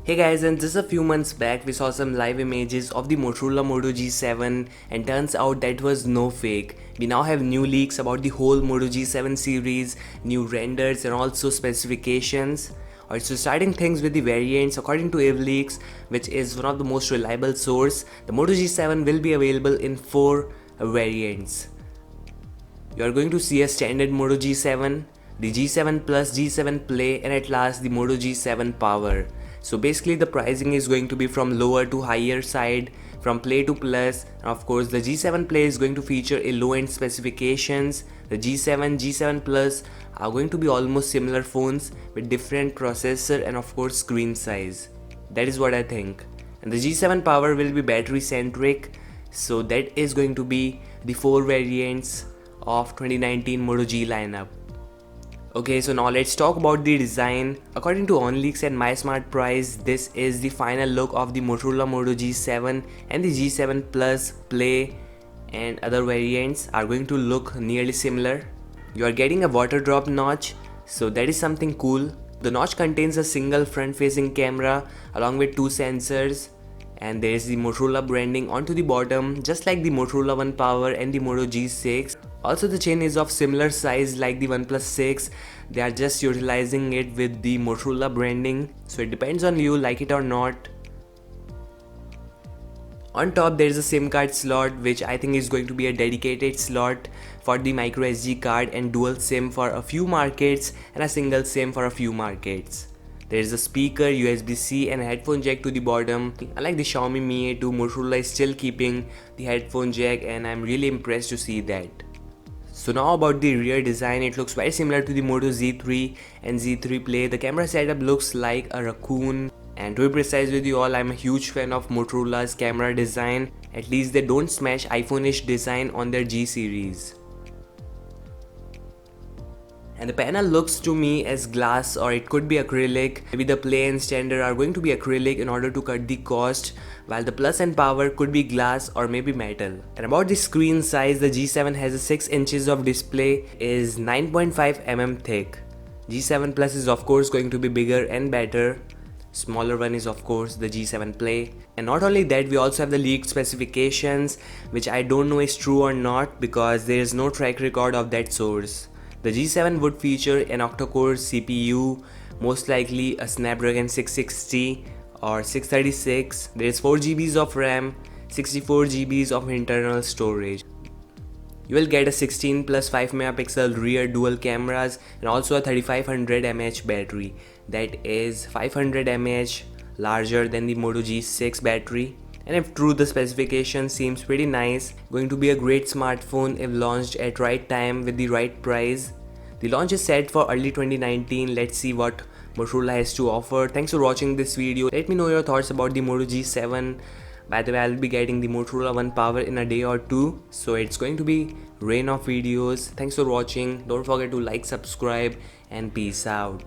Hey guys, and just a few months back we saw some live images of the Motorola Moto G7 and turns out that was no fake. We now have new leaks about the whole Moto G7 series, new renders and also specifications. Alright, so starting things with the variants, according to Leaks, which is one of the most reliable source, the Moto G7 will be available in 4 variants. You are going to see a standard Moto G7, the G7 Plus, G7 Play and at last the Moto G7 Power. So basically the pricing is going to be from lower to higher side, from Play to Plus, and of course the G7 Play is going to feature a low-end specifications. The G7, G7 Plus are going to be almost similar phones with different processor and of course screen size. That is what I think. And the G7 Power will be battery centric, so that is going to be the 4 variants of 2019 Moto G lineup. Okay, so now let's talk about the design. According to OnLeaks and My Smart Price, this is the final look of the Motorola Moto G7, and the G7 Plus, Play and other variants are going to look nearly similar. You are getting a water drop notch, so that is something cool. The notch contains a single front facing camera along with 2 sensors, and there is the Motorola branding onto the bottom just like the Motorola One Power and the Moto G6. Also the chain is of similar size like the OnePlus 6, they are just utilizing it with the Motorola branding, so it depends on you like it or not. On top there is a SIM card slot, which I think is going to be a dedicated slot for the micro SD card, and dual SIM for a few markets and a single SIM for a few markets. There is a speaker, USB-C and a headphone jack to the bottom. Unlike the Xiaomi Mi A2, Motorola is still keeping the headphone jack and I'm really impressed to see that. So now about the rear design, it looks very similar to the Moto Z3 and Z3 Play. The camera setup looks like a raccoon, and to be precise with you all, I'm a huge fan of Motorola's camera design. At least they don't smash iPhone-ish design on their G series. And the panel looks to me as glass, or it could be acrylic. Maybe the Play and Standard are going to be acrylic in order to cut the cost, while the Plus and Power could be glass or maybe metal. And about the screen size, the G7 has a 6 inches of display, is 9.5 mm thick. G7 Plus is of course going to be bigger and better. Smaller one is of course the G7 Play. And not only that, we also have the leaked specifications, which I don't know is true or not because there is no track record of that source. The G7 would feature an octa-core CPU, most likely a Snapdragon 660 or 636. There is 4 GB of RAM, 64 GB of internal storage. You will get a 16 plus 5 megapixel rear dual cameras and also a 3500 mAh battery. That is 500 mAh larger than the Moto G6 battery. And if true, the specification seems pretty nice. Going to be a great smartphone if launched at right time with the right price. The launch is set for early 2019. Let's see what Motorola has to offer. Thanks for watching this video. Let me know your thoughts about the Moto G7. By the way, I'll be getting the Motorola One Power in a day or two, so it's going to be rain of videos. Thanks for watching. Don't forget to like, subscribe and peace out.